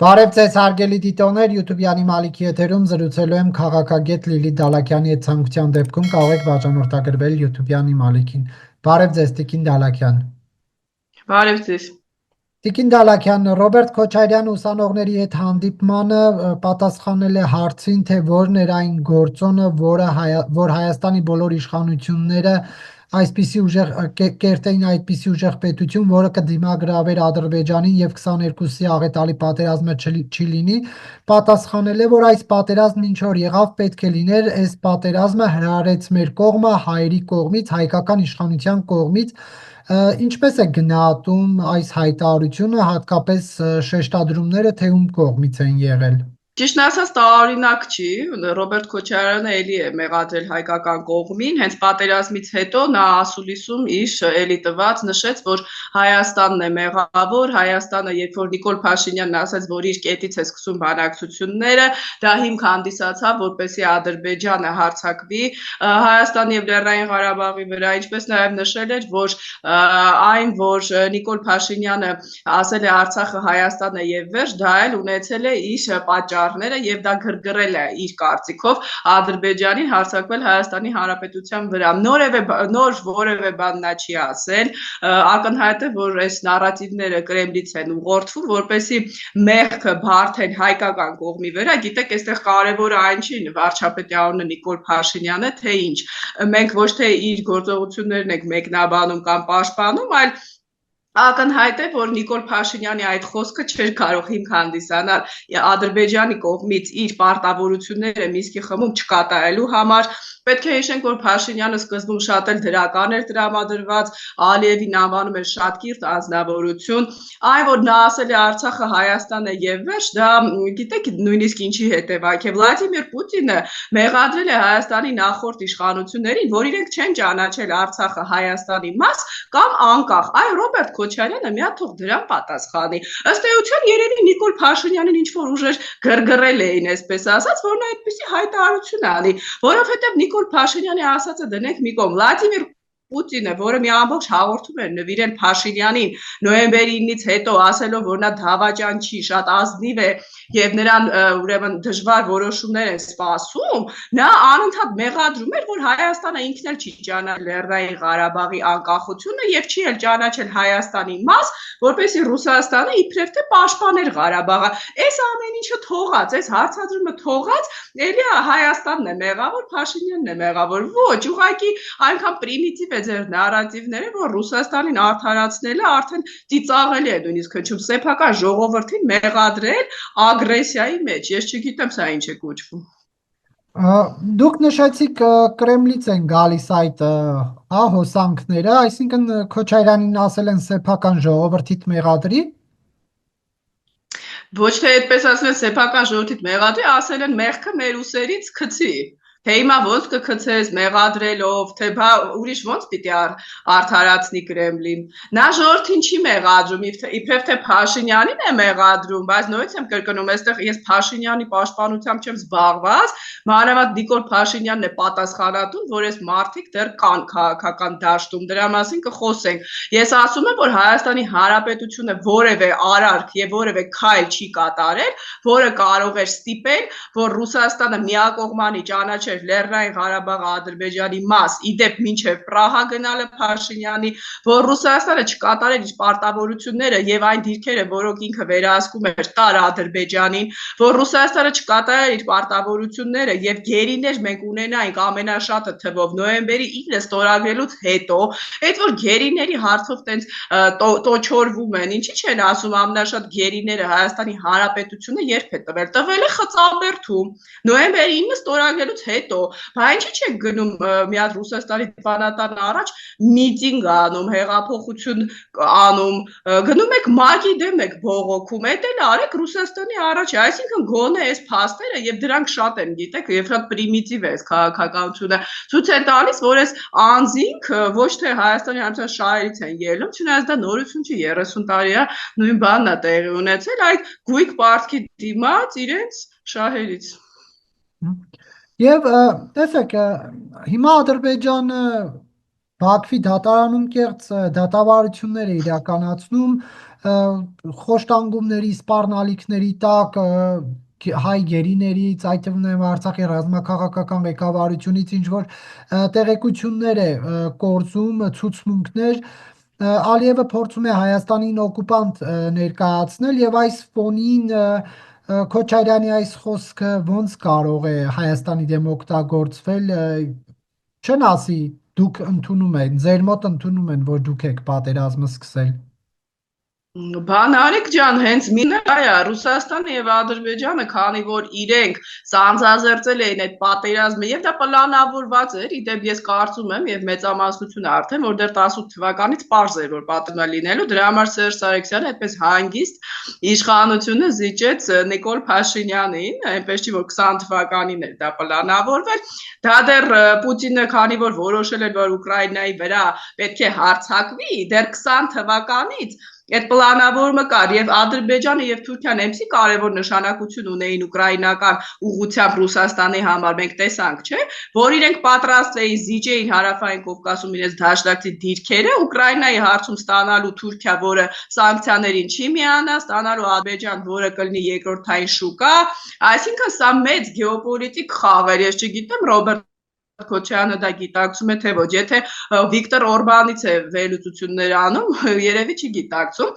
Բարև ձեզ հարգելի դիտողներ, YouTube-յանի Մալիքի եթերում զրուցելու եմ քաղաքագետ Լիլիթ Դալաքյանի հետ ցանկության դեպքում կարող եք բաժանորդագրվել YouTube-յանի Մալիքին։ Բարև ձեզ Տիկին Դալաքյան։ Բարև ձեզ։ Տիկին Դալաքյան, Ռոբերտ Քոչարյանը ուսանողների հետ հանդիպմանը պատասխանել է հարցին, թե որն էր այն գործոնը, որ Հայաստանի բոլոր իշխանությունները այսպիսի ուժեղ կերտեին այդպիսի ուժեղ պետություն, որը կդիմագրավեր Ադրբեջանին եւ 22-ի աղետալի պատերազմը չի լինի, պատասխանել է, որ այս պատերազմն ինչ որ եղավ, պետք է լիներ, այս պատերազմը հրարեց մեր կողմը հայերի կողմից, հայկական իշխանության կողմից։ Ինչպես է գնահատում այս հայտարարությունը, հատկապես շեշտադրումները, թե ում կողմից են եղել։ Ճիշտն ասած, տարօրինակ չի, Ռոբերտ Քոչարյանը էլի է մեղադրել հայկական կողմին, հենց պատերազմից հետո նա ասուլիսում իր էլի տված նշեց, որ Հայաստանն է մեղավոր, Հայաստանը, երբ որ Նիկոլ Փաշինյանն ասաց, որ իր կետից է սկսում բանակցությունները, դա հիմք հանդիսացավ, որպեսզի Ադրբեջանը հարձակվի Հայաստանի եւ Լեռնային Ղարաբաղի վրա, ինչպես նաեւ նշել էր, որ այն, որ Նիկոլ Փաշինյանը ասել է Արցախը Հայաստան է եւ վերջ, դա էլ ունեցել է իր պատճառները եւ դա գրգռել է իր կարծիքով Ադրբեջանին հարձակվել Հայաստանի Հանրապետության վրա։ Նոր որևէ բան նա չի ասել, ակնհայտ է, որ այս նարատիվները Կրեմլից են ուղղորդվում, որպեսզի մեղքը բարթեն հայկական կողմի վրա։ Գիտեք, այստեղ կարևորը այն չի վարչապետի անունը Նիկոլ Փաշինյանը, թե ինչ։ Մենք ոչ թե իր գործողություններն ենք մեկնաբանում կամ պաշտպանում, այլ ակնհայտ է, որ Նիկոլ Փաշինյանի այդ խոսքը չէր կարող հիմք հանդիսանալ Ադրբեջանի կողմից իր պարտավորությունները Մինսկի խմբում չկատարելու համար։ Պետք է հիշենք, որ Փաշինյանը սկզբում շատ էլ դրական էր տրամադրված, Ալիևին անվանում էր շատ կիրթ անձնավորություն, այն որ նա ասել է Արցախը Հայաստան է եւ վերջ, դա գիտեք նույնիսկ ինչի հետևանք է։ Վլադիմիր Պուտինը մեղադրել է Հայաստանի նախորդ իշխանություններին, որ իրենք չեն ճանաչել Արցախը Հայաստանի մաս կամ անկախ։ Այ Ռոբերտ Քոչարյանը միա թող դրան պատասխանի։ Ըստ էության երևի Նիկոլ Փաշինյանին ինչ որ ուժեր գրգռել էին, այսպես ասած, որ նա այդպիսի հայտարարություն անի, որովհետեւ Նիկոլ Փաշինյանի ասածը դնենք մի կողմ։ Վլադիմիր Պուտինը, որը մի ամբողջ հաղորդում էր նվիրել Փաշինյանին նոյեմբերի 9-ից հետո ասելով, որ նա դավաճան չի, շատ ազնիվ է եւ նրան ուրեմն դժվար որոշումներ են սպասում, նա անընդհատ մեղադրում էր, որ Հայաստանը ինքն էլ չի ճանաչել Լեռնային Ղարաբաղի անկախությունը եւ չի էլ ճանաչել Հայաստանի մաս, որպեսզի Ռուսաստանը իբրև թե պաշտպաներ Ղարաբաղը։ Այս ամեն ինչը թողած, այս հարցադրումը թողած, էլի Հայաստանն է մեղավոր, Փաշինյանն է մեղավոր։ Ոչ, ուղղակի այնքան պրիմիտիվ է ձեր նարատիվները, որ Ռուսաստանին արդարացնելը արդեն ծիծաղելի է նույնիսկ հնչում, սեփական ժողովրդին մեղադրել ագրեսիայի մեջ, ես չգիտեմ սա ինչ է կոչվում։ Դուք նշեցիք Կրեմլից են գալիս այդ հոսանքները, այսինքն Քոչարյանին ասել են սեփական ժողովրդիդ մեղադրի։ Ոչ թե այդպես ասել սեփական ժողովրդիդ մեղադրի, ասել են մեղքը մեր ուսերից գցի։ Թե հիմա ոնց կգցես մեղադրելով, թե բա ուրիշ ոնց պիտի արդարացնի Կրեմլին։ Նա ժողովրդին չի մեղադրում, իբրև թե Փաշինյանին է մեղադրում, բայց նույնիսկ եմ կրկնում, այստեղ ես Փաշինյանի պաշտպանությամբ չեմ զբաղված, մանավանդ Նիկոլ Փաշինյանն է պատասխանատուն, որ այս մարդիկ դեռ կան քաղաքական դաշտում, դրա մասին կխոսենք։ Ես ասում եմ, որ Հայաստանի Հանրապետությունը որևէ արարք եւ որևէ քայլ չի կատարել, որը կարող էր ստիպել, որ Ռուսաստանը միակողմանի ճանաչել Լեռնային Ղարաբաղը Ադրբեջանի մաս, իդեպ մինչև Պրահա գնալը Փաշինյանի, որ Ռուսաստանը չկատարել իր պարտավորությունները եւ այն դիրքերը, որոնք ինքը վերահսկում էր տար Ադրբեջանին, որ Ռուսաստանը չկատարել իր պարտավորությունները եւ գերիներ մենք ունենայինք ամենաշատը թվով նոյեմբերի 9-ը ստորագրելուց հետո, այդ որ գերիների հարցով տենց տոչորվում են, ինչի չեն ասում ամենաշատ գերիները Հայաստանի Հանրապետությունը երբ է տվել է Խծաբերդում, նոյեմբերի 9-ը ստորագրելուց հետո, բա ինչի չեք գնում մի հատ Ռուսաստանի դիվանատան առաջ միտինգ անում, հեղափոխություն անում, գնում եք ՄԱԿ-ի դեմ եք բողոքում, էդ էլ արեք Ռուսաստանի առաջ, այսինքն գոնե այս փաստերը եւ դրանք շատ են, գիտեք, եւ շատ պրիմիտիվ է այս քաղաքականությունը, ցույց է տալիս, որ այս անձինք ոչ թե Հայաստանի Հանրապետության շահերից են ելնում, չնայած դա նորություն չի, 30 տարի է նույն բանն է տեղի ունեցել, այդ գույք պարտքի դիմաց իրենց շահերից։ Եվ տեսեք, հիմա Ադրբեջանը Բաքվի դատարանում կեղծ դատավարություններ է իրականացնում, խոշտանգումների, սպառնալիքների տակ հայ գերիներից, այդ թվում Արցախի ռազմաքաղաքական ղեկավարությունից ինչ որ տեղեկություններ է կորզում, ցուցմունքներ, Ալիևը փորձում է Հայաստանին օկուպանտ ներկայացնել եւ այս ֆոնին Քոչարյանի այս խոսքը ոնց կարող է Հայաստանի դեմ օգտագործվել, չեն ասի դուք ընդունում են, ձեր մոտ ընդունում են, որ դուք եք պատերազմը սկսել։ Բանարիկ ջան, հենց մինը այա Ռուսաստանը եւ Ադրբեջանը, քանի որ իրենք սանձազերծել էին այդ պատերազմը եւ դա պլանավորված էր, իդեպ ես կարծում եմ եւ մեծամասնությունը արդեն որ դեռ 18 թվականից պարզ էր որ պատմա լինելու, դրա համար Սերժ Սարգսյանը այդպես հանգիստ իշխանությունը զիջեց Նիկոլ Փաշինյանին, այնպես չի որ 20 թվականին էր դա պլանավորվել, դա դեռ Պուտինը քանի որ որոշել էր որ Ուկրաինայի վրա պետք է հարձակվի, դեռ 20 թվականից Այդ պլանավորումը կար եւ Ադրբեջանը եւ Թուրքիան այնպեսի կարեւոր նշանակություն ունեին ուկրաինական ուղղությամբ Ռուսաստանի համար, մենք տեսանք, չէ, որ իրենք պատրաստ էին զիջեին հարավային Կովկասում իրենց դաշնակցի դիրքերը, Ուկրաինայի հարցում ստանալու Թուրքիա, որը սանկցիաներին չի միանա, ստանալու Ադրբեջան, որը կլինի երկրորդային շուկա, այսինքն սա մեծ գեոպոլիտիկ խաղ էր, ես չգիտեմ Ռոբերտ Քոչարյանը դա գիտակցում է թե ոչ, եթե Վիկտոր Օրբանից է վերլուծություններ անում, երևի չի գիտակցում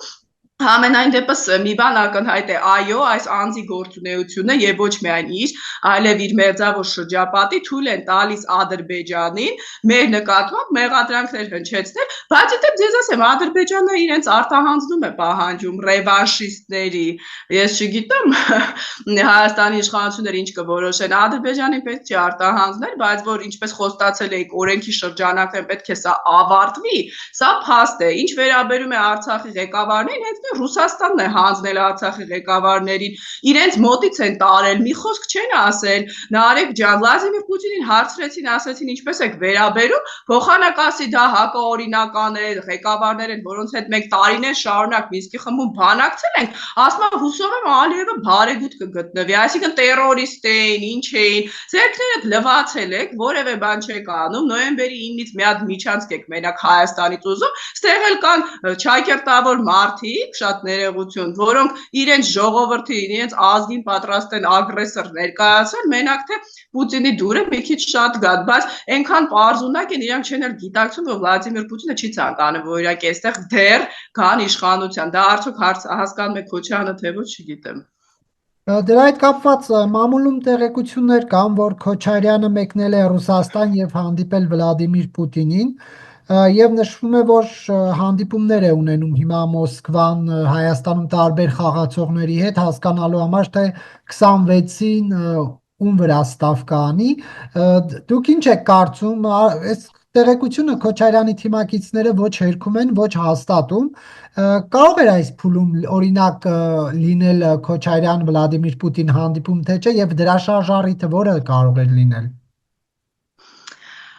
Համենայն դեպս մի բան ակնհայտ է, այո, այս անձի գործունեությունը եւ ոչ միայն իր, այլև իր մերձավոր շրջապատի թույլ են տալիս Ադրբեջանին մեր նկատմամբ մեղադրանքներ հնչեցնել, բայց դեպ ձեզ ասեմ, Ադրբեջանը իրենց արտահանձնում է պահանջում ռևանշիստների, ես չգիտեմ Հայաստանի իշխանությունները ինչ կորոշեն, Ադրբեջանին պետք չի արտահանձնել, բայց որ ինչպես խոստացել էիք օրենքի շրջանակներում պետք է սա ավարտվի, սա փաստ է, ինչ վերաբերում է Արցախի ղեկավարներին, հենց Ռուսաստանն է հանձնել Արցախի ղեկավարներին, իրենց մոտից են տարել, մի խոսք չեն ասել, Նարեկ ջան, Վլադիմիր Պուտինին հարցրեցին, ասեցին ինչպես եք վերաբերում, փոխանակ ասի դա հակաօրինական է, ղեկավարներ են, որոնց հետ մենք տարիներ շարունակ Մինսկի խմբում բանակցել ենք, ասում եմ հուսով եմ Ալիևը բարեգութ կգտնվի, այսինքն տերորիստ էին, ինչ էին, ձերքներդ լվացել եք, որևէ բան չեք անում, նոյեմբերի 9-ից մի հատ միջանցք եք մենակ Հայաստանից ուզում, ստեղ էլ կան ճակերտավոր մարդիկ շատ ներողություն, որոնք իրենց ժողովրդին, իրենց ազգին պատրաստ են ագրեսոր ներկայացնել, մենակ թե Պուտինի դուրը մի քիչ շատ գատ, բայց այնքան պարզունակ են, իրանք չեն էլ գիտակցում, որ Վլադիմիր Պուտինը չի ցանկանում, որ իրենք այստեղ դեռ կան իշխանության, դա արդյոք հասկանում եք Քոչարյանը թե ոչ, չգիտեմ։ Դրա հետ կապված մամուլում տեղեկություններ կան, որ Քոչարյանը մեկնել է Ռուսաստան եւ հանդիպել Վլադիմիր Պուտինին, Եվ նշվում է, որ հանդիպումներ է ունենում հիմա Մոսկվան Հայաստանում տարբեր խաղացողների հետ հասկանալու համար, թե 26-ին ում վրա ստավ կանի, դուք ինչ եք կարծում, այս տեղեկությունը Քոչարյանի թիմակիցները ոչ հերքում են, ոչ հաստատում, կարող էր այս փուլում օրինակ լինել Քոչարյան Վլադիմիր Պուտին հանդիպում, թե չէ, եւ դրա շարժառիթը որը կարող էր լինել։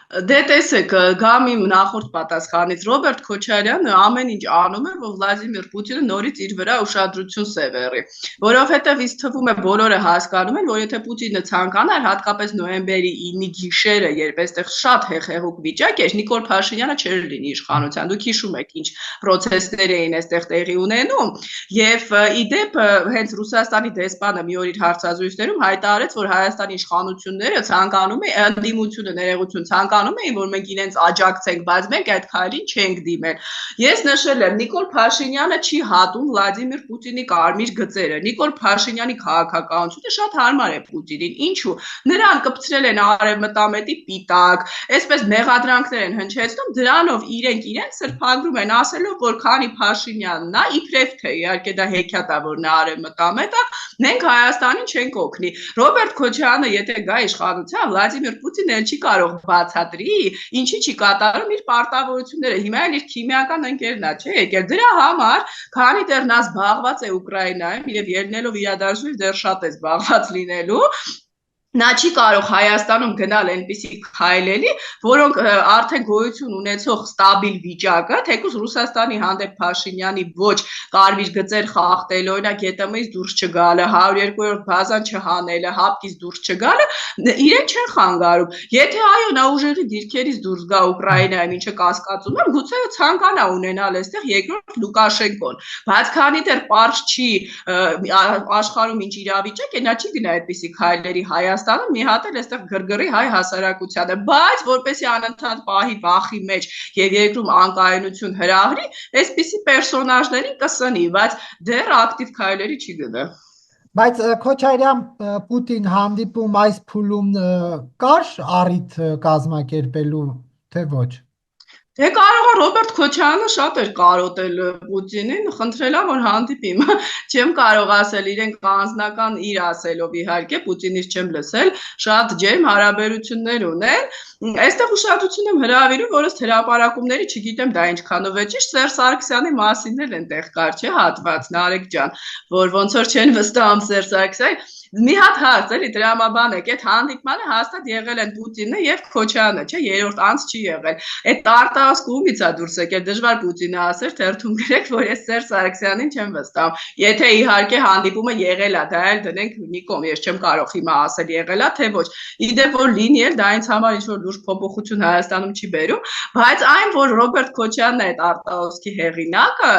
Դե տեսեք, գամ իմ նախորդ պատասխանից Ռոբերտ Քոչարյանը ամեն ինչ անում է, որ Վլադիմիր Պուտինը նորից իր վրա ուշադրություն սևեռի, որովհետև ինձ թվում է բոլորը հասկանում են, որ եթե Պուտինը ցանկանար, հատկապես նոյեմբերի 9-ի գիշերը, երբ այստեղ շատ հեղեղուկ վիճակ էր, Նիկոլ Փաշինյանը չէր լինի իշխանության։ Դուք հիշում եք ինչ process-ներ էին այստեղ տեղի ունենում, եւ իդեպ հենց Ռուսաստանի դեսպանը մի օր իր հարցազրույցներում հայտարարեց, որ Հայաստանի իշխանությունները ցանկանում են ընդդիմությունը ներողություն ցանկանում էին, որ մենք իրենց աջակցենք, բայց մենք այդ քայլին չենք դիմել։ Ես նշել եմ, Նիկոլ Փաշինյանը չի հատում Վլադիմիր Պուտինի կարմիր գծերը։ Նիկոլ Փաշինյանի քաղաքականությունը շատ հարմար է Պուտինին։ Ինչու՞։ Նրան կպցրել են արևմտամետի պիտակ, այսպես մեղադրանքներ են հնչեցնում, դրանով իրենք իրենց սրբագրում են, ասելով, որ քանի Փաշինյանն է, իբրև թե իհարկե դա հեքիաթ է, որ նա արևմտամետ է, մենք Հայաստանին չենք օգնի։ Ռոբերտ Քոչարյանը, եթե գա իշխանության, Վլադիմիր Պուտինը չի կարող բացատրի, ինչի չի կատարում իր պարտավորությունները։ Հիմա էլ իր քիմիական ընկերն է, չէ՞, եկել դրա համար, քանի դեռ նա զբաղված է Ուկրաինայում եւ ելնելով իրադարձությունից դեռ շատ է զբաղված լինելու, Նա չի կարող Հայաստանում գնալ այնպիսի քայլերի, որոնք արդեն գոյություն ունեցող ստաբիլ վիճակը, թեկուզ Ռուսաստանի հանդեպ Փաշինյանի ոչ կարմիր գծեր խախտել, օրինակ ԵՏՄ-ից դուրս չգալը, 102-րդ բազան չհանելը, հապկից դուրս չգալը, իրեն չեն խանգարում։ Եթե այո, նա ուժերի դիրքերից դուրս գա Ուկրաինայում, ինչը կասկածում եմ, գուցե ցանկանա ունենալ այստեղ երկրորդ Լուկաշենկոն, բայց քանի դեռ պարզ չի աշխարհում ինչ իրավիճակ է, նա չի գնա այդպիսի քայլերի Հայաստանը մի հատ էլ այստեղ գրգռի հայ հասարակությանը, բայց որպեսի անընդհատ պահի վախի մեջ եւ երկրում անկայունություն հրահրի, այսպիսի պերսոնաժներին կսնի, բայց դեռ ակտիվ քայլերի չի գնա։ Բայց Քոչարյան Պուտին հանդիպում այս փուլում կար առիթ կազմակերպելու, թե ոչ։ Դե կարող է Ռոբերտ Քոչարյանը շատ էր կարոտել Պուտինին, խնդրել է որ հանդիպի։ Չեմ կարող ասել իրենք անձնական իր ասելով իհարկե Պուտինից չեմ լսել, շատ ջերմ հարաբերություններ ունեն։ Այստեղ ուշադրություն եմ հրավիրում, որ ըստ հրապարակումների, չգիտեմ դա ինչքանով է ճիշտ, Սերժ Սարգսյանի մասին էլ այնտեղ կար, չէ՞, հատված, Նարեկ ջան, որ ոնց որ չեն վստահում Սերժ Սարգսյանը։ Մի հատ հարց էլի դրամաբան եք, այդ հանդիպմանը հաստատ եղել են Պուտինը եւ Քոչարյանը, չէ, երրորդ անց չի եղել։ Այդ տարտահաս կողմից է դուրս եկել, դժվար Պուտինը ասեր, թերթում գրեք, որ ես Սերժ Սարգսյանին չեմ վստահում։ Եթե իհարկե հանդիպումը եղել է, դա էլ դնենք մի կողմ, ես չեմ կարող հիմա ասել եղել է, թե ոչ։ Իդեպ որ լինի էլ դա ինձ համար ինչ որ լուրջ փոփոխություն Հայաստանում չի բերում, բայց այն որ Ռոբերտ Քոչարյանն է այդ արտահոսքի հեղինակը,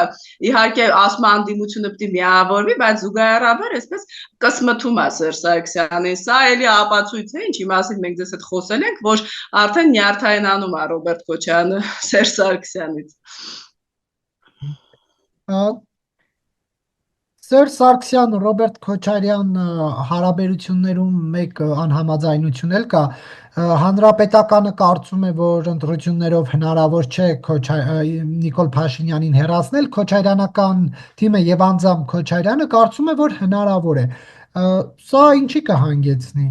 իհարկե ասում անդիմությունը պետք է միավորվի, բայց զուգահեռաբար այսպես կսմթում Սերժ Սարգսյանին, սա էլի ապացույց է, ինչի մասին մենք ձեզ հետ խոսել ենք, որ արդեն նյարդայնանում է Ռոբերտ Քոչարյանը Սերժ Սարգսյանից։ Սերժ Սարգսյան, Ռոբերտ Քոչարյան հարաբերություններում մեկ անհամաձայնություն էլ կա, Հանրապետականը կարծում է, որ ընտրություններով հնարավոր չէ Նիկոլ Փաշինյանին հեռացնել, Քոչարյանական թիմը եւ անձամբ Քոչարյանը կարծում է, որ հնարավոր է։ Սա ինչի կհանգեցնի։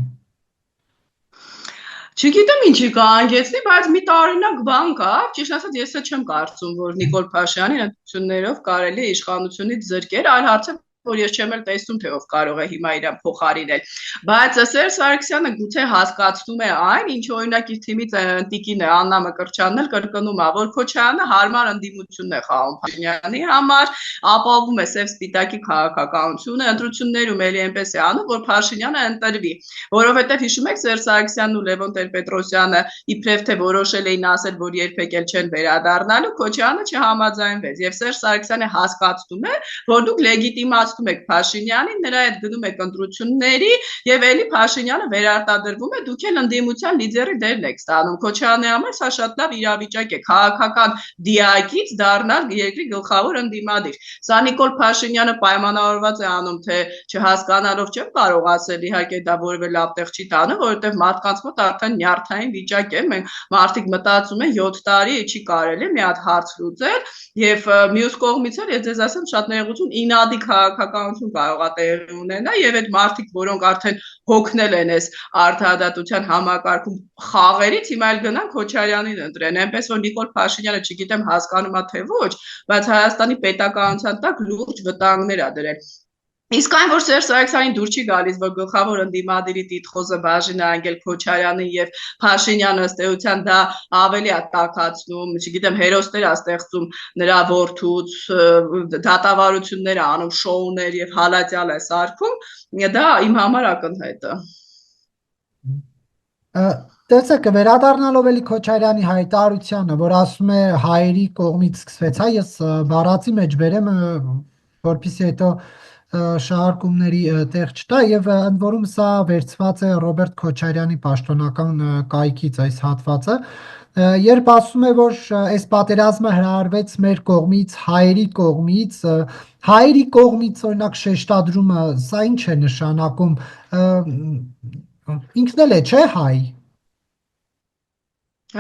Չգիտեմ ինչի կհանգեցնի, բայց մի տարօրինակ բան կա, ճիշտ ասած ես չեմ կարծում, որ Նիկոլ Փաշինյանին ընտրություններով կարելի է իշխանությունից զրկել, այլ հարցը որ ես չեմ էլ տեսնում թե ով կարող է հիմա իրան փոխարինել, բայց Սերժ Սարգսյանը գուցե հասկացնում է այն, ինչ օրինակ իր թիմից տիկին է Աննա Մկրտչյանն էլ կրկնում է, որ Քոչարյանը հարմար ընդդիմությունն է խաղում Փաշինյանի համար, ապահովում է սև սպիտակի քաղաքականությունը, ընտրություններում էլի այնպես է անում, որ Փաշինյանը ընտրվի, որովհետև հիշում եք Սերժ Սարգսյանն ու Լևոն Տեր-Պետրոսյանը իբրև թե որոշել էին ասել, որ երբեք էլ չեն վերադառնալու, Քոչարյանը չհամաձայնվեց եւ Սերժ Սարգսյանը հասկացնում է, որ դուք լեգիտիմացնում եք Փաշինյանին, նրա հետ գնում եք ընտրությունների եւ էլի Փաշինյանը վերարտադրվում է, դուք էլ ընդդիմության լիդերի դերն եք ստանում։ Քոչարյանի համար սա շատ լավ իրավիճակ է, քաղաքական դիակից դառնալ երկրի գլխավոր ընդդիմադիր։ Սա Նիկոլ Փաշինյանը պայմանավորված է անում, թե չհասկանալով չեմ կարող ասել, իհարկե դա որևէ լավ տեղ չի տանում, որովհետեւ մարդկանց մոտ արդեն նյարդային վիճակ է, մենք մարդիկ մտածում են 7 տարի չի կարելի մի հատ հարց լուծել եւ մյուս կողմից էլ ես ձեզ ասեմ շատ ներողություն ինադի քաղաքականություն կարող է տեղի ունենա եւ այդ մարդիկ, որոնք արդեն հոգնել են այս արդարադատության համակարգում խաղերից, հիմա էլ գնան Քոչարյանին ընտրեն, այնպես որ Նիկոլ Փաշինյանը չգիտեմ հասկանում է թե ոչ, բայց Հայաստանի պետականության տակ լուրջ վտանգներ է դրել։ Իսկ այն որ Սերժ Սարգսյանին դուր չի գալիս, որ գլխավոր ընդդիմադիրի տիտղոսը բաժին է անգել Քոչարյանին եւ Փաշինյանը ըստ էության դա ավելի է տաքացնում, չգիտեմ, հերոսներ է ստեղծում նրա որդուց, դատավարություններ է անում, շոուներ եւ հալածյալ է սարքում, դա իմ համար ակնհայտ է։ Տեսեք, վերադառնալով էլի Քոչարյանի հայտարարությանը, որ ասում է հայերի կողմից սկսվեց, հա, ես բառացի մեջ բերեմ, որպեսզի հետո շահարկումների տեղ չտա եւ ընդ որում սա վերցված է Ռոբերտ Քոչարյանի պաշտոնական կայքից այս հատվածը, երբ ասում է, որ այս պատերազմը հրահրվեց մեր կողմից, հայերի կողմից օրինակ շեշտադրումը, սա ինչ է նշանակում, ինքն էլ է, չէ, հայ։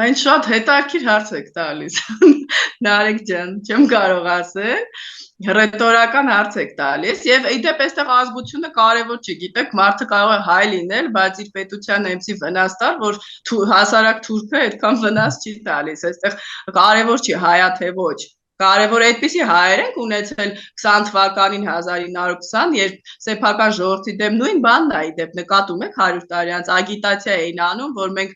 Այն շատ հետաքրքիր հարց եք տալիս, Նարեկ ջան, չեմ կարող ասել, ռետորական հարց եք տալիս եւ իդեպ այստեղ ազգությունը կարեւոր չի, գիտեք, մարդը կարող է հայ լինել, բայց իր պետության էմսի վնաս տալ, որ հասարակ թուրքը այդքան վնաս չի տալիս, այստեղ կարեւոր չի հայա թե ոչ։ Կարևոր այդպիսի հայեր ենք ունեցել 20 թվականին 1920, երբ սեփական ժողովրդի դեմ նույն բանն է, դեպ նկատում եք 100 տարի անց ագիտացիա էին անում, որ մենք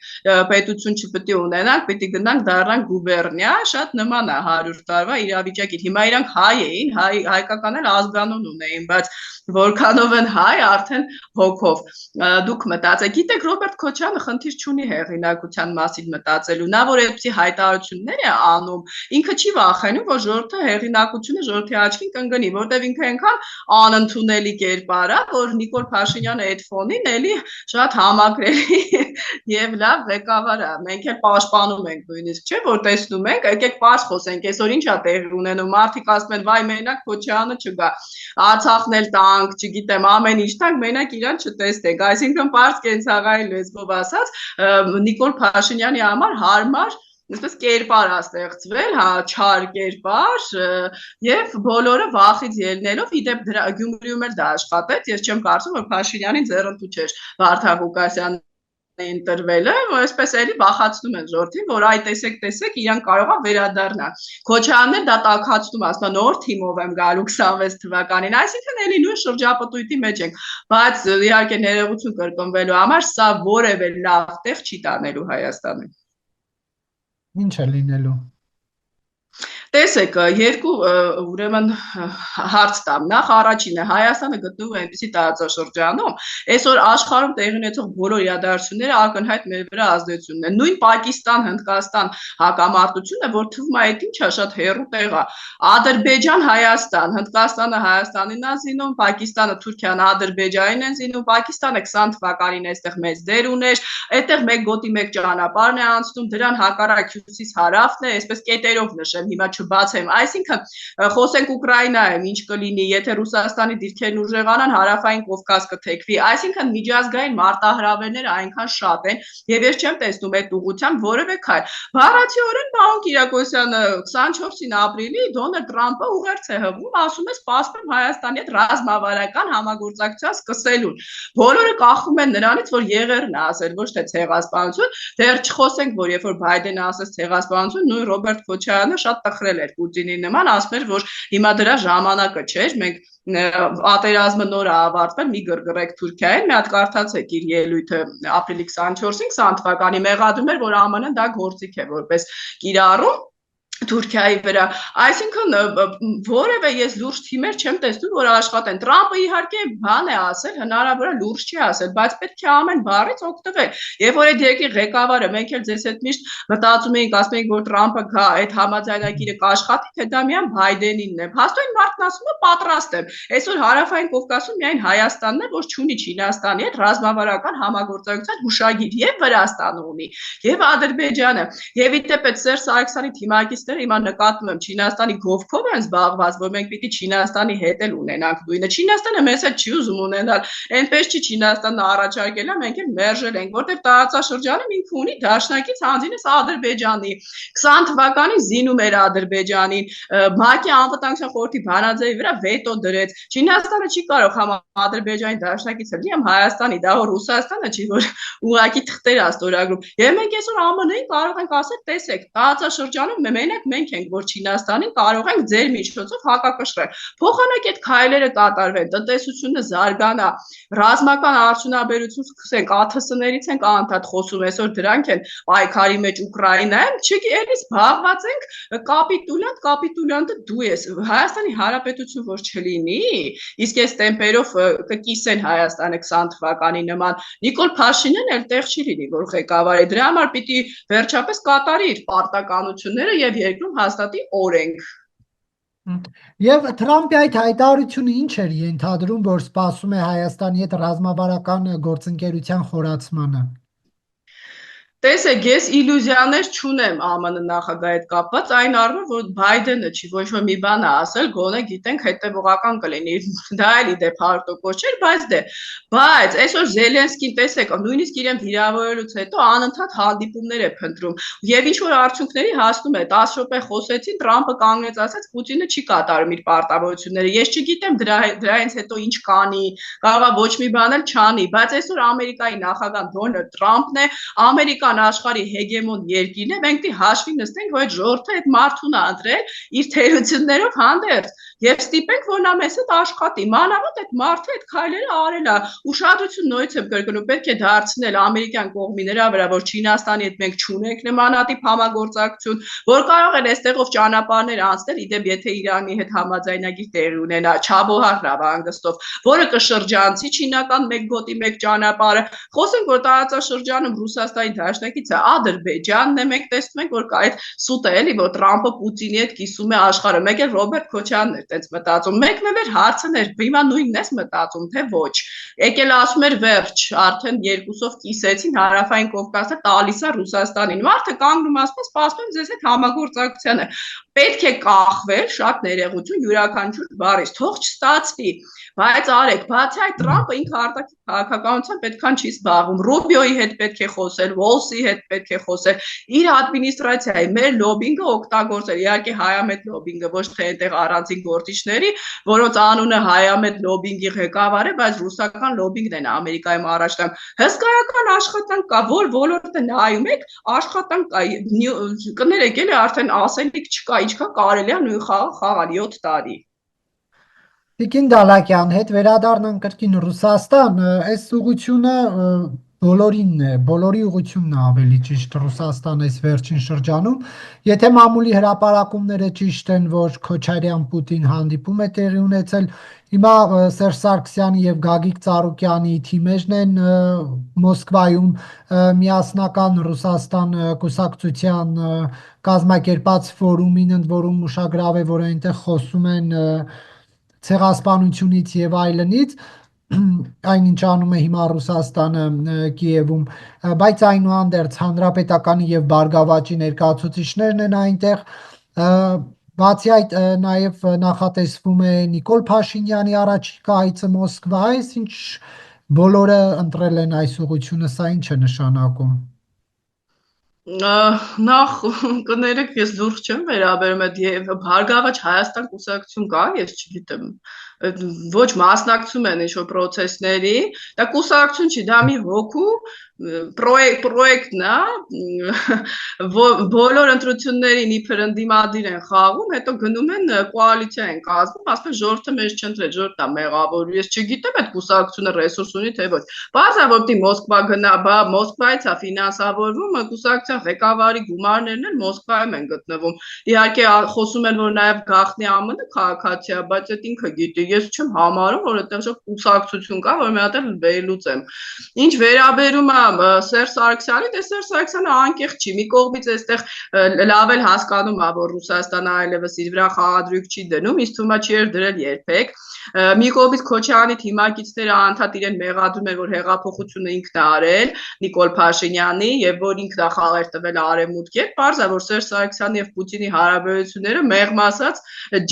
պետություն չպետք է ունենանք, պիտի գնանք դառնանք գուբերնիա, շատ նման է 100 տարվա իրավիճակին։ Հիմա իրանք հայ էին, հայկական էլ ազգանուն ունեին, բայց որքանով են հայ, արդեն հոգով։ Դուք մտածեք, գիտեք, Ռոբերտ Քոչարյանը խնդիր չունի հեղինակության մասին մտածելու, նա որ այդպիսի հայտարարություններ է անում, ինքը չի վախենում, որ ժողովրդը հեղինակությունը ժողովրդի աչքին կընկնի, որտեղ ինքը այնքան անընդունելի կերպար է, որ Նիկոլ Փաշինյանը այդ ֆոնին էլի շատ համակրելի եւ լավ ղեկավար է։ Մենք էլ պաշտպանում ենք նույնիսկ, չէ՞, որ տեսնում ենք, եկեք պարզ խոսենք, այսօր ինչ է տեղի ունենում, մարդիկ ասում են, վայ, մենակ Քոչարյանը չգա, Արցախն էլ տանք, չգիտեմ, ամեն ինչ տանք, մենակ իրան չտեսնենք, այսինքն պարզ կենցաղային լեզվով ասած, Նիկոլ Փաշինյանի համար հարմար այսպես կերպար է ստեղծվել, հա, չար կերպար եւ բոլորը վախից ելնելով, իդեպ Գյումրիում էլ դա աշխատեց, ես չեմ կարծում, որ Փաշինյանին ձեռնտու չէր Վարդան Ղուկասյանը ընտրվելը, այսպես էլի բախացնում են ժողովրդին, որ այ տեսեք, իրանք կարող է վերադառնալ։ Քոչարյանն դա տաքացնում, ասում է նոր թիմով եմ գալու 26 թվականին, այսինքն էլի նույն շրջապտույտի մեջ ենք, բայց իհարկե ներողություն կրկնվելու համար սա որևէ լավ տեղ չի տանելու Հայաստանին։ Ինչ է լինելու։ Տեսեք, երկու ուրեմն հարց տամ, նախ առաջինը Հայաստանը գտնվում է այնպիսի տարածաշրջանում, այսօր աշխարհում տեղի ունեցող բոլոր իրադարձությունները ակնհայտ մեր վրա ազդեցություն են, նույն Պակիստան, Հնդկաստան հակամարտությունը, որ թվում է այդ ինչա շատ հեռու տեղ է, Ադրբեջան, Հայաստան, Հնդկաստանը Հայաստանին է զինում, Պակիստանը Թուրքիան Ադրբեջանին են զինում, Պակիստանը 20 թվականին այստեղ մեծ դեր ուներ, այդտեղ մեկ գոտի մեկ ճանապարհն է անցնում, դրան հակառակ հյուսիս-հարավն է, այսպես կետերով նշեմ, հիմա չբացեմ, այսինքն խոսենք Ուկրաինայում ինչ կլինի, եթե Ռուսաստանի դիրքերն ուժեղանան, հարավային Կովկաս կթեքվի, այսինքն միջազգային մարտահրավերները այնքան շատ են, եւ ես չեմ տեսնում այդ ուղղությամբ որևէ քայլ։ Բառացիորեն պարոն Կիրակոսյանը 24-ին ապրիլի Դոնալդ Թրամփը ուղերձ է հղում, ասում է սպասում Հայաստանի հետ ռազմավարական համագործակցություն սկսելուն։ Բոլորը կախում են նրանից, որ եղերն է ասել, ոչ թե ցեղասպանություն, դեռ չխոսենք, որ երբ որ Բայդենը ասեց ցեղասպանություն, նույն Ռոբերտ Քոչարյանը շատ տխրել էր Պուտինի նման, ասում էր, որ հիմա դրա ժամանակը չէր, մենք պատերազմը նոր է ավարտվել, մի գրգռեք Թուրքիային, մի հատ կարդացեք իր ելույթը ապրիլի 24-ին 20 թվականի մեղադրում էր, որ ԱՄՆ-ն դա գործիք է որպես կիրառում Թուրքիայի վրա, այսինքն որևէ ես լուրջ թիմեր չեմ տեսնում, որ աշխատեն։ Թրամփը իհարկե բան է ասել, հնարավոր է լուրջ չի ասել, բայց պետք է ամեն բառից օգտվել։ Երբ որ այդ երկրի ղեկավարը, մենք էլ ձեզ հետ միշտ մտածում էինք, ասում էինք, որ Թրամփը գա, այդ համաձայնագիրը կաշխատի, թե դա միայն Բայդենինն է։ Փաստորեն մարդն ասում է պատրաստ եմ։ Այսօր հարավային Կովկասում միայն Հայաստանն է, որ չունի Չինաստանի հետ ռազմավարական համագործակցության հուշագիր, եւ Վրաստանը ունի, եւ Ադրբեջանը, եւ իդեպ այդ Սերժ Սարգսյանի թիմակիցները հիմա նկատում եմ Չինաստանի գովքով են զբաղված, որ մենք պիտի Չինաստանի հետ էլ ունենանք նույնը։ Չինաստանը մեզ հետ չի ուզում ունենալ, այնպես չի Չինաստանը առաջարկել է, մենք էլ մերժել ենք, որտեղ տարածաշրջանում ինքը ունի դաշնակից հանձինս Ադրբեջանի։ 20 թվականին զինում էր Ադրբեջանին, ՄԱԿ-ի անվտանգության խորհրդի բանաձևի վրա վետո դրեց։ Չինաստանը չի կարող համ Ադրբեջանի դաշնակից լինի, համ Հայաստանի, դա որ Ռուսաստանը չի, որ ուղղակի թղթեր է ստորագրում։ Եվ մենք այսօր ԱՄՆ-ին կարող ենք ասել, տեսեք, տարածաշրջանում մենակ մենք ենք, որ Չինաստանին կարող ենք ձեր միջոցով հակակշռել։ Փոխանակ այդ քայլերը կատարվեն, տնտեսությունը զարգանա, ռազմական արդյունաբերություն սկսենք, ԱԹՍ-ներից ենք անդադ խոսում, այսօր դրանք են պայքարի մեջ Ուկրաինայում, էլի զբաղված ենք կապիտուլյանտը դու ես։ Հայաստանի Հանրապետություն որ չլինի, իսկ այս տեմպերով կկիսեն Հայաստանը 20 թվականի նման, Նիկոլ Փաշինյանն էլ տեղ չի լինի, որ ղեկավարի։ Դրա համար պիտի վերջապես կատարի իր պարտականությունները եւ երկրում հաստատի օրենք։ Եվ Թրամփի այդ հայտարարությունը ինչ էր ենթադրում, որ սպասում է Հայաստանի հետ ռազմավարական գործընկերության խորացմանը։ Տեսեք, ես իլյուզիաներ չունեմ ԱՄՆ նախագահի հետ կապված, այն առումով, որ Բայդենը չի ոչ մի մի բան ասել, գոնե գիտենք հետևողական կլինի։ Դա էլի դե 100% չէր, բայց այսօր Զելենսկին տեսեք, նույնիսկ իրեն վիրավորելուց հետո անընդհատ հանդիպումներ է փնտրում եւ ինչ որ արդյունքների հասնում է։ 10 րոպե խոսեցին, Թրամփը կանգնեց ասաց, Պուտինը չի կատարում իր պարտավորությունները։ Ես չգիտեմ դրանից հետո ինչ կանի, կարող է ոչ մի բան էլ չանի, բայց այսօր Ամերիկայի նախագահ Դոնալդ Թրամփն է, Ամերիկան հայկական աշխարհի հեգեմոն երկիրն է, մենք պիտի հաշվի նստենք, որ այդ ժողովուրդը այդ մարդուն ա ընտրել իր թերություններով հանդերձ եւ ստիպենք, որ նա մեզ հետ աշխատի։ Մանավանդ այդ մարդը այդ քայլերը արել է։ Ուշադրություն նույնից եմ կրկնում, պետք է դարձնել ամերիկյան կողմի նրա վրա, որ Չինաստանի հետ մենք չունենք նմանատիպ համագործակցություն, որ կարող են այստեղով ճանապարհներ անցնել, իդեպ եթե Իրանի հետ համաձայնագիր տեղի ունենա Չաբոհար նավահանգստով, որը կշրջանցի չինական մեկ գոտի մեկ ճանապարհը։ Խոսենք, որ տարածաշրջանում Ռուսաստանի դաշնակիցը Ադրբեջանն է, մենք տեսնում ենք, որ կա այդ սուտը էլի, որ Տրամպը Պուտինի հետ կիսում է աշխարհը։ Մեկ էլ Ռոբերտ Քոչարյանն էր տենց մտածում։ Մեկն էլ էր հարցն էր, հիմա նույնն ես մտածում, թե ոչ։ Եկել ասում էր վերջ, արդեն երկուսով կիսեցին Հարավային Կովկասը տալիս է Ռուսաստանին։ Մարդը կանգնում ասում է, սպասում ձեզ հետ համագործակցությանը։ Պետք է կախվել, շատ ներողություն յուրաքանչյուր բառից, թող չստացվի, բայց արեք, բացի այդ Տրամպը ինքը արտաքին քաղաքականությամբ պետքան չի զբաղվում, Ռուբիոյի հետ պետք է խոսել, Վոլսի հետ պետք է խոսել, իր ադմինիստրացիայի մեր լոբինգը օգտագործել, իհարկե հայամետ լոբինգը, ոչ թե այնտեղ առանձին գործիչների, որոնց անունը հայամետ լոբինգի ղեկավար է, բայց ռուսական լոբինգն են Ամերիկայում առաջ տանում։ Հսկայական աշխատանք կա, որ ոլորտը նայում եք, աշխատանք կա, կներեք էլի արդեն ասելիք չկա, ինչքան կարելի է նույն խաղը խաղալ 7 տարի։ Տիկին Դալակյան, հետ վերադառնանք կրկին Ռուսաստան, այս ուղղությունը բոլորինն է, բոլորի ուղղությունն է ավելի ճիշտ Ռուսաստան այս վերջին շրջանում։ Եթե մամուլի հրապարակումները ճիշտ են, որ Քոչարյան-Պուտին հանդիպում է տեղի ունեցել, հիմա Սերժ Սարգսյանի եւ Գագիկ Ծառուկյանի թիմերն են Մոսկվայում միասնական Ռուսաստան կուսակցության կազմակերպած ֆորումին, ընդ որում ուշագրավ է, որ այնտեղ խոսում են ցեղասպանությունից եւ այլնից, այնինչ անում է հիմա Ռուսաստանը Կիևում, բայց այնուհանդերձ հանրապետականի եւ Բարգավաճի ներկայացուցիչներն են այնտեղ, բացի այդ նաեւ նախատեսվում է Նիկոլ Փաշինյանի առաջիկա այցը Մոսկվա, այսինչ բոլորը ընտրել են այս ուղղությունը, սա ինչ է նշանակում։ Նախ կներեք, ես զուրկ չեմ վերաբերում այդ եւ Բարգավաճ Հայաստան կուսակցություն կա, ես չգիտեմ, ոչ մասնակցում են ինչ-որ process-ների, դա կուսակցություն չի, դա մի հոգու պրոյեկտն է, բոլոր ընտրություններին իբր ընդդիմադիր են խաղում, հետո գնում են կոալիցիա են կազմում, ասում են ժողովուրդը մեզ չընտրել, ժողովուրդը մեղավոր, ես չգիտեմ այդ կուսակցությունը ռեսուրս ունի թե ոչ։ Բացա որ դի Մոսկվա գնա, բա Մոսկվայից է ֆինանսավորվում, կուսակցության ղեկավարի գումարներն էլ Մոսկվայում են գտնվում։ Իհարկե խոսում են, որ նաև գաղտնի ԱՄՆ քաղաքացի է, բայց այդ ինքը գիտի, ես չեմ համարում, որ այդտեղ շո կուսակցություն կա, որ մի հատ էլ վերլուծեմ։ Ինչ վերաբերում է Սերժ Սարգսյանի, դե Սերժ Սարգսյանը անկեղծ չի, մի կողմից այստեղ լավ էլ հասկանում է, որ Ռուսաստանը այլևս իր վրա խաղադրույք չի դնում, ինձ թվում է չի դրել երբեք։ Մի կողմից Քոչարյանի թիմակիցները անդադ իրեն մեղադրում են, որ հեղափոխությունը ինքն է արել, Նիկոլ Փաշինյանի, եւ որ ինքն է խաղեր տվել արևմուտքի հետ, պարզ է, որ Սերժ Սարգսյանի եւ Պուտինի հարաբերությունները մեղմ ասած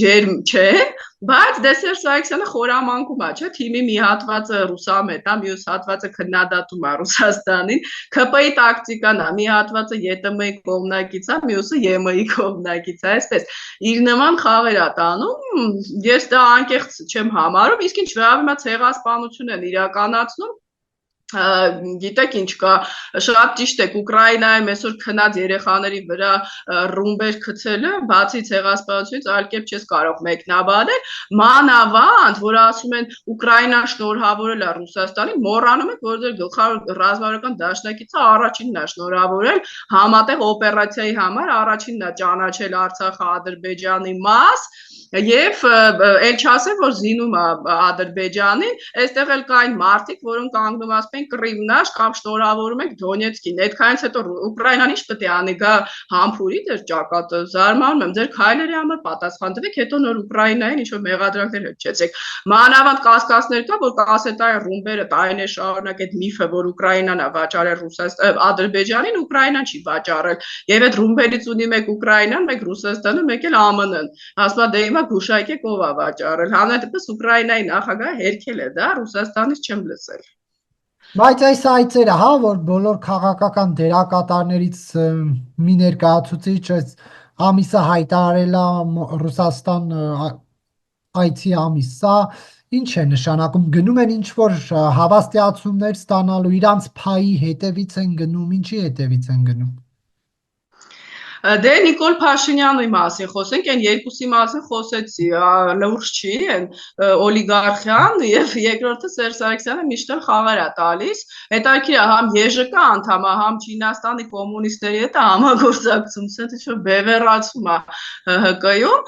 ջերմ չեն, բայց դե Սերժ Սարգսյանը խորամանկում է, չէ՞, թիմի մի հատվածը ռուսամետ է, մյուս հատվածը քննադատում է Ռուսաստանին, ՔՊ-ի տակտիկան է, մի հատվածը ԵՏՄ-ի կողմնակից է, մյուսը ԵՄ-ի կողմնակից է, այսպես իր նման խաղեր է տանում, ես դա անկեղծ չեմ համարում, իսկ ինչ վերաբերում է ցեղասպանություն են իրականացնում, գիտեք ինչ կա, շատ ճիշտ է, Ուկրաինայում այսօր քնած երեխաների վրա ռումբեր գցելը, բացի ցեղասպանությունից այլ կերպ չես կարող մեկնաբանել, մանավանդ, որ ասում են Ուկրաինան շնորհավորել է Ռուսաստանին, մոռանում եք, որ դեր գլխավոր ռազմավարական դաշնակիցը առաջինն է շնորհավորել համատեղ օպերացիայի համար, առաջինն է ճանաչել Արցախը Ադրբեջանի մաս, եւ էլ չասեմ, որ զինում է Ադրբեջանին, այստեղ էլ կային մարդիկ, որոնք կանգնում ասում են Կրիմնաշ կամ շնորհավորում եք Դոնեցկին, այդքանից հետո Ուկրաինան ինչ պետք է անի, գա համբուրի դեր ճակատը, զարմանում եմ, ձեր քայլերի համար պատասխան տվեք, հետո նոր Ուկրաինային ինչ որ մեղադրանքներ հնչեցեք, մանավանդ կասկածներ կա, որ կասետային ռումբերը տարիներ շարունակ այդ միֆը, որ Ուկրաինան է վաճառել Ադրբեջանին, Ուկրաինան չի վաճառել, եւ այդ ռումբերից ունի մեկ Ուկրաինան, մեկ Ռուսաստանը, մեկ էլ ԱՄՆ-ն, ասում է դե հիմա գուշակեք ով է վաճառել, հանրայնապես Ուկրաինայի նախագահը հերքել է դա, Ռուսաստանից չեմ լսել։ Բայց այս այցերը, հա, որ բոլոր քաղաքական դերակատարներից մի ներկայացուցիչ այս ամիսը հայտարարել է Ռուսաստան այցի ամիս, սա Ինչ է նշանակում, գնում են ինչ-որ հավաստիացումներ ստանալու, իրանց փայի հետևից են գնում, ինչի հետևից են գնում։ Դե Նիկոլ Փաշինյանի մասին խոսենք, այն երկուսի մասին խոսեցի, լուրջ չի, այն օլիգարխիան եւ երկրորդը Սերժ Սարգսյանը միշտ խաղեր է տալիս։ Հետաքրքիր է, համ ԵԺԿ անդամ է, համ Չինաստանի կոմունիստների հետ համագործակցում, ինչ-որ բևեռացում է ՀՀԿ-ում։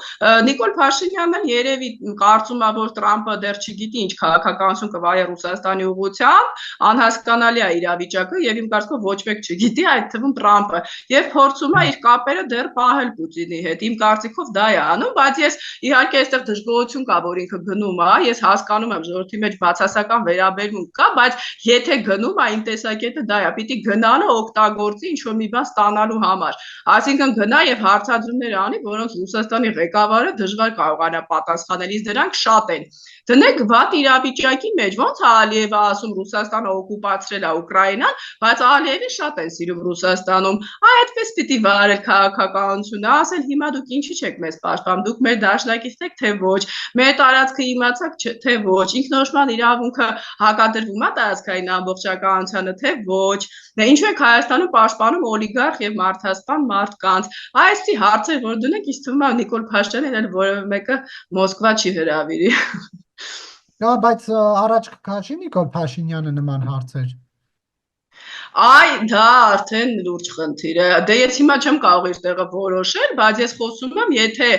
Նիկոլ Փաշինյանն երևի կարծում է, որ Տրամպը դեռ չգիտի ինչ քաղաքականություն կվարի Ռուսաստանի ուղղությամբ, անհասկանալի է իրավիճակը եւ իմ կարծիքով ոչ մեկ չգիտի, այդ թվում Տրամպը, եւ փորձում է իր կապերը դեռ պահել Պուտինի հետ։ Իմ կարծիքով դա է անում, բայց ես իհարկե այստեղ դժգոհություն կա, որ ինքը գնում է, ես հասկանում եմ ժողովրդի մեջ բացասական վերաբերմունք կա, բայց եթե գնում է, իմ տեսակետը դա է, պիտի գնալը օգտագործի ինչ-որ մի բան ստանալու համար։ Այսինքն գնա եւ հարցադրումներ անի, որոնց Ռուսաստանի ղեկավարը դժվար կարողանա պատասխանել, իսկ դրանք շատ են։ Դնեք վատ իրավիճակի մեջ, ոնց է Ալիևը ասում Ռուսաստանը օկուպացրել է Ուկրաինան, բայց Ալիևին շատ են սիրում Ռուսաստանում։ Այդպես պիտի վարել քաղաքականությունը, ասել հիմա դուք ինչի չեք մեզ պաշտպանում, դուք մեր դաշնակիցն եք, թե ոչ, մեր տարածքը իմացաք, թե ոչ, ինքնորոշման իրավունքը հակադրվում է տարածքային ամբողջականությանը, թե ոչ, դե ինչու եք Հայաստանում պաշտպանում օլիգարխ եւ մարդասպան մարդկանց։ Այսպիսի հարցեր, որ դնեք, ինձ թվում է Նիկոլ Փաշինյանն էլ որևէ մեկը Մոսկվա չի հրավիրի։ Բայց առաջ կքաշի Նիկոլ Փաշինյանը նման հարցեր։ Այ դա արդեն լուրջ խնդիր է։ Դե ես հիմա չեմ կարող իր տեղը որոշել, բայց ես խոսում եմ, եթե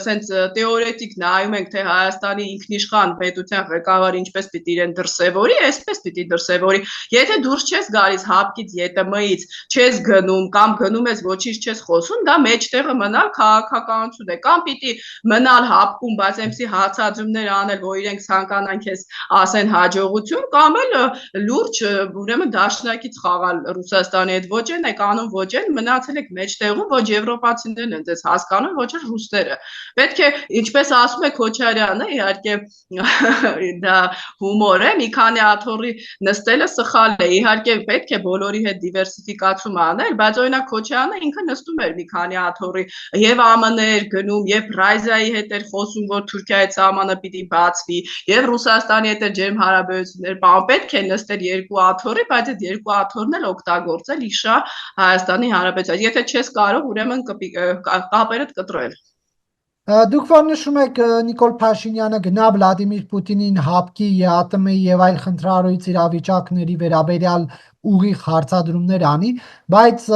սենց թեորետիկ նայում ենք, թե Հայաստանի ինքնիշխան պետության ղեկավարը ինչպես պիտի իրեն դրսևորի, այսպես պիտի դրսևորի։ Եթե դուրս չես գալիս ՀԱՊԿ-ից, ԵՏՄ-ից, չես գնում կամ գնում ես ոչինչ չես խոսում, դա մեջտեղը մնալ քաղաքականություն է։ Կամ պիտի մնալ ՀԱՊԿ-ում, բայց այնպիսի հարցադրումներ անել, որ իրենք ցանկանան քեզ ասեն հաջողություն, կամ էլ լուրջ ուրեմն դաշնակից խաղալ Ռուսաստանի հետ, ոչ են եք անում, ոչ են մնացել եք մեջտեղում, ոչ եվրոպացիներն են ձեզ հասկանում, ոչ էլ ռուսները։ Պետք է, ինչպես ասում է Քոչարյանը, իհարկե դա հումոր է, մի քանի աթոռի նստելը սխալ է, իհարկե պետք է բոլորի հետ դիվերսիֆիկացում անել, բայց օրինակ Քոչարյանը ինքը նստում էր մի քանի աթոռի եւ ԱՄՆ էր գնում, եւ Ռայզայի հետ էր խոսում, որ Թուրքիայի սահմանը պիտի բացվի, եւ Ռուսաստանի հետ էր ջերմ հարաբերություններ, պետք է նստել երկու աթոռի, բայց այդ երկու աթոռն էլ օգտագործել իշա Հայաստանի Հանրապետության։ Եթե չես կարող, ուրեմն կապերդ կտրել։ Դուք որ նշում եք Նիկոլ Փաշինյանը գնա Վլադիմիր Պուտինին ՀԱՊԿ-ի, ԵԱՏՄ-ի եւ այլ խնդրահարույց իրավիճակների վերաբերյալ ուղիղ հարցադրումներ անի, բայց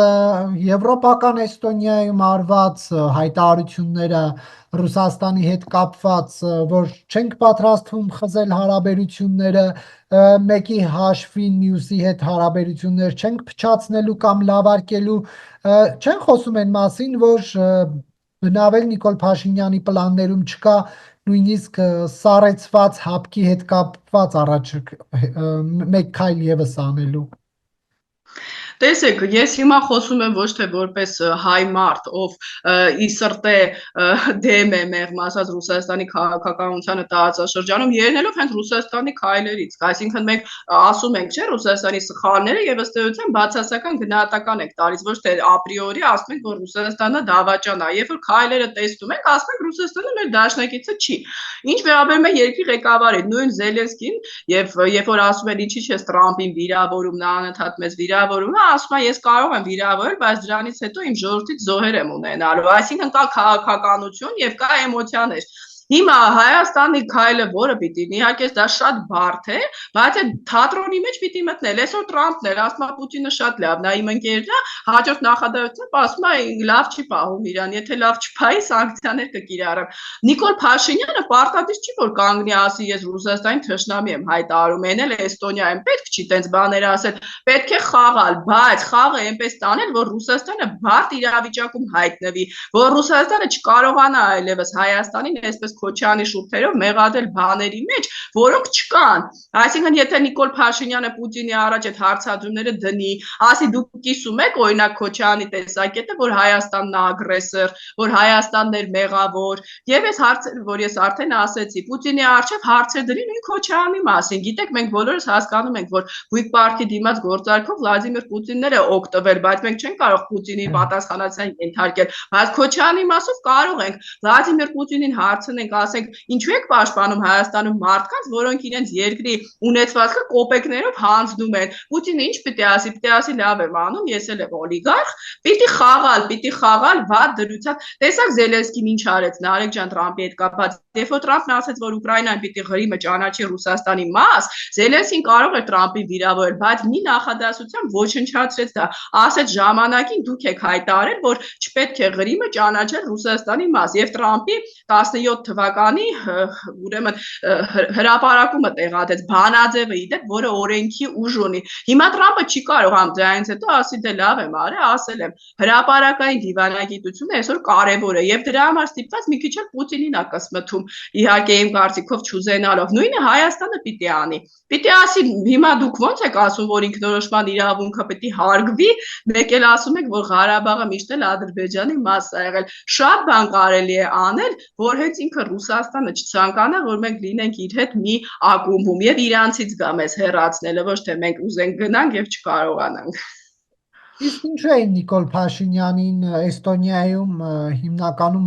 եվրոպական Էստոնիայում արված հայտարարությունները Ռուսաստանի հետ կապված, որ չենք պատրաստվում խզել հարաբերությունները, մեկի հաշվին մյուսի հետ հարաբերություններ չենք փչացնելու կամ լավարկելու, չեն խոսում այն մասին, որ բնավել Նիկոլ Փաշինյանի պլաններում չկա նույնիսկ սառեցված ՀԱՊԿ-ի հետ կապված առաջ մեկ քայլ եւս անելու։ Տեսեք, ես հիմա խոսում եմ ոչ թե որպես հայ մարդ, ով ի սրտե դեմ է մեղմ ասած Ռուսաստանի քաղաքականությանը տարածաշրջանում, ելնելով հենց Ռուսաստանի քայլերից, այսինքն մենք ասում ենք, չէ, Ռուսաստանի սխալները եւ ըստ էության բացասական գնահատական ենք տալիս, ոչ թե ապրիորի ասում ենք, որ Ռուսաստանը դավաճան է, երբ որ քայլերը տեսնում ենք, ասում ենք Ռուսաստանը մեր դաշնակիցը չի։ Ինչ վերաբերում է երկրի ղեկավարին, նույն Զելենսկին, եւ երբ որ ասում են ինչի՞ չես Տրամպին վիրավորում, նա անընդհատ մեզ վիրավորում է, ասում է ես կարող եմ վիրավորել, բայց դրանից հետո իմ ժողովրդից զոհեր եմ ունենալու, այսինքն կա քաղաքականություն եւ կա էմոցիաներ։ Հիմա Հայաստանի քայլը որը պիտի իհարկե դա շատ բարդ է, բայց այդ թատրոնի մեջ պիտի մտնել։ Այսօր Տրամպն էր, ասում է Պուտինը շատ լավ, նա իմ ընկերն է, հաջորդ նախադասությամբ ասում է լավ չի պահում իրան, եթե լավ չփայի սանկցիաներ կկիրառեմ։ Նիկոլ Փաշինյանը պարտադիր չի որ կանգնի ասի ես Ռուսաստանի թշնամի եմ հայտարարում, այն էլ Էստոնիայում պետք չի տենց բաներ ասել, պետք է խաղալ, բայց խաղը այնպես տանել, որ Ռուսաստանը բարդ իրավիճակում հայտնվի, որ Ռուսաստանը չկարողանա այլևս Հայաստանին այսպես Քոչյանի շուրթերով մեղադել բաների մեջ, որոնք չկան։ Այսինքն, եթե Նիկոլ Փաշինյանը Պուտինի առաջ այդ հարցադրումները դնի, ասի դուք կիսում եք օրինակ Քոչյանի տեսակետը, որ Հայաստանն է ագրեսոր, որ Հայաստանն էր մեղավոր, եւ այս հարցերը, որ ես արդեն ասեցի, Պուտինի առաջ հարցեր դրի նույն Քոչյանի մասին։ Գիտեք, մենք բոլորս հասկանում ենք, որ Բույք պարտքի դիմաց գործարքով Վլադիմիր Պուտինն է օգտվել, բայց մենք չենք կարող Պուտինի պատասխանատվության ենթարկել, բայց Քոչյանի մասով կարող ենք Վլադիմիր Պուտինին հարցնել ենք, ասենք, ինչու եք պաշտպանում Հայաստանում մարդկանց, որոնք իրենց երկրի ունեցվածքը կոպեկներով հանձնում են։ Պուտինը ինչ պիտի ասի, լավ եմ անում, ես էլ եմ օլիգարխ, պիտի խաղալ, վատ դրությամբ։ Տեսակ Զելենսկին ինչ արեց Նարեկ ջան Տրամպի հետ կապված, երբ որ Տրամպն ասեց, որ Ուկրաինան պիտի Ղրիմը ճանաչի Ռուսաստանի մաս, Զելենսկին կարող էր Տրամպին վիրավորել, բայց մի նախադասությամբ ոչնչացրեց դա, ասեց ժամանակին դուք եք հայտարարել, որ չպետք է Ղրիմը ճանաչել Ռուսաստանի մաս, եւ Տրամպի 17 թվականի ուրեմն հրապարակումը տեղադրեց բանաձևը իդեպ, որը օրենքի ուժ ունի։ Հիմա Տրամպը չի կարող դրանից հետո ասի դե լավ եմ արել, ասել եմ հրապարակային դիվանագիտությունը այսօր կարևոր է եւ դրա համար ստիպված մի քիչ էլ Պուտինին ա կսմթում, իհարկե իմ կարծիքով չուզենալով։ Նույնը Հայաստանը պիտի անի, պիտի ասի հիմա դուք ոնց եք ասում, որ ինքնորոշման իրավունքը պիտի հարգվի, մեկ էլ ասում եք, որ Ղարաբաղը միշտ էլ Ադրբեջանի մաս ա եղել։ Շատ բան կարելի է անել, որ հենց ինքը Ռուսաստանը չցանկանա, որ մենք լինենք իր հետ մի ակումբում եւ իրանցից գա մեզ հեռացնելը, ոչ թե մենք ուզենք գնանք եւ չկարողանանք։ Իսկ ինչու է Նիկոլ Փաշինյանին Էստոնիայում հիմնականում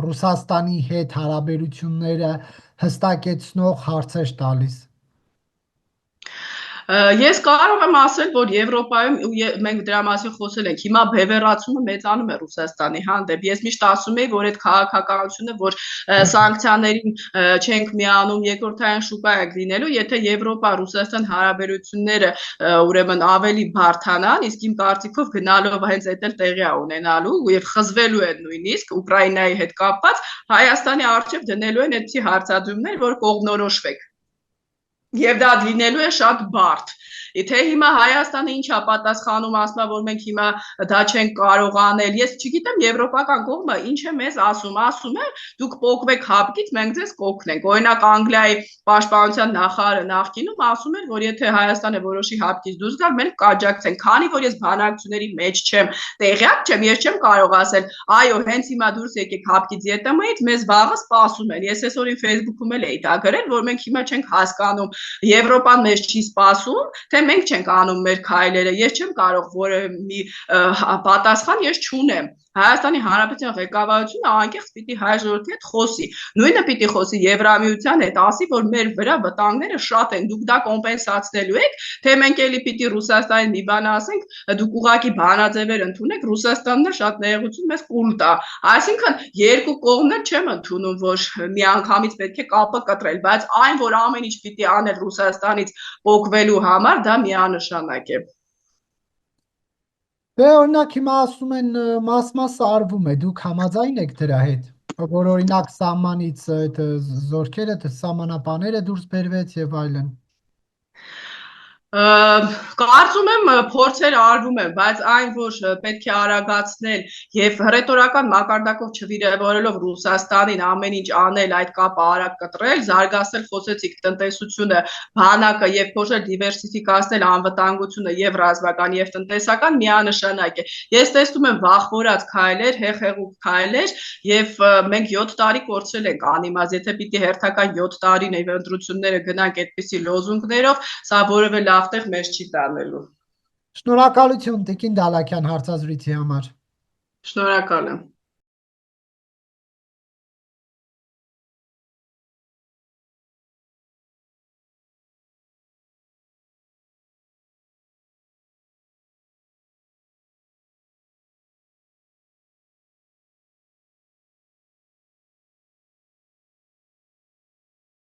Ռուսաստանի հետ հարաբերությունները հստակեցնող հարցեր տալիս։ Ես կարող եմ ասել, որ Եվրոպայում մենք դրա մասին խոսել ենք, հիմա բևեռացումը մեծանում է Ռուսաստանի հանդեպ։ Ես միշտ ասում եի, որ այդ քաղաքականությունը, որ սանկցիաներին չենք միանում, երկրորդային շուկա է լինելու, եթե Եվրոպա-Ռուսաստան հարաբերությունները ուրեմն ավելի բարդանան, իսկ իմ կարծիքով գնալով հենց այդ էլ տեղի է ունենալու եւ խզվելու են նույնիսկ Ուկրաինայի հետ կապված, Հայաստանի առջև դնելու են այդպիսի հարցադրումներ, որ կողմնորոշվեք։ Եվ դա լինելու է շատ բարդ։ Եթե հիմա Հայաստանը ինչ է պատասխանում, ասում է, որ մենք հիմա դա չենք կարող անել, ես չգիտեմ եվրոպական կողմը ինչ է մեզ ասում է, դուք պոկվեք հապկից, մենք ձեզ կօգնենք։ Օրինակ Անգլիայի պաշտպանության նախարարը նախկինում ասում էր, որ եթե Հայաստանը որոշի հապկից դուրս գալ, մենք կաջակցենք, քանի որ ես բանակցությունների մեջ չեմ, տեղյակ չեմ, ես չեմ կարող ասել, այո, հենց հիմա դուրս եկեք հապկից ԵՏՄ-ից, մեզ վաղը սպասում են։ Ես այսօրին Facebook-ում էլ էի դա գրել, որ մենք հիմա չենք հասկանում, Եվրոպան մեզ չի սպասում, թե մենք չենք անում մեր քայլերը, ես չեմ կարող որևէ մի պատասխան ես չունեմ։ Հայաստանի Հանրապետության ղեկավարությունը անկեղծ պիտի հայ ժողովրդի հետ խոսի։ Նույնը պիտի խոսի Եվրամիության հետ, ասի, որ մեր վրա վտանգները շատ են, դուք դա կոմպենսացնելու եք, թե մենք էլի պիտի Ռուսաստանին մի բան ասենք, դուք ուղղակի բանաձևեր ընդունեք, Ռուսաստանն էլ շատ ներողություն մեզ կուլ տա։ Այսինքն երկու կողմն էլ չեմ ընդունում, որ միանգամից պետք է կապը կտրել, բայց այն, որ ամեն ինչ պիտի անել Ռուսաստանից պոկվելու համար, դա միանշանակ է։ Դե օրինակ հիմա ասում են մաս արվում է, դուք համաձայն եք դրա հետ, որ օրինակ սահմանից այդ զորքերը, սահմանապանները դուրս բերվեց եւ այլն։ Կարծում եմ փորձեր արվում են, բայց այն, որ պետք է արագացնել եւ հռետորական մակարդակով չվիրավորելով Ռուսաստանին ամեն ինչ անել, այդ կապը արագ կտրել, զարգացնել խոսեցիք տնտեսությունը, բանակը եւ փորձել դիվերսիֆիկացնել անվտանգությունը եւ ռազմական եւ տնտեսական միանշանակ է։ Ես տեսնում եմ վախվորած քայլեր, հեղեղուկ քայլեր եւ մենք 7 տարի կորցրել ենք անիմաց, եթե պիտի հերթական 7 տարին եւ ընտրությունները գնանք այդպիսի լոզունգներով, սա որևէ լավ մեզ չի տանելու։ Շնորհակալություն Տիկին Դալաքյան հարցազրույցի համար։ Շնորհակալ եմ։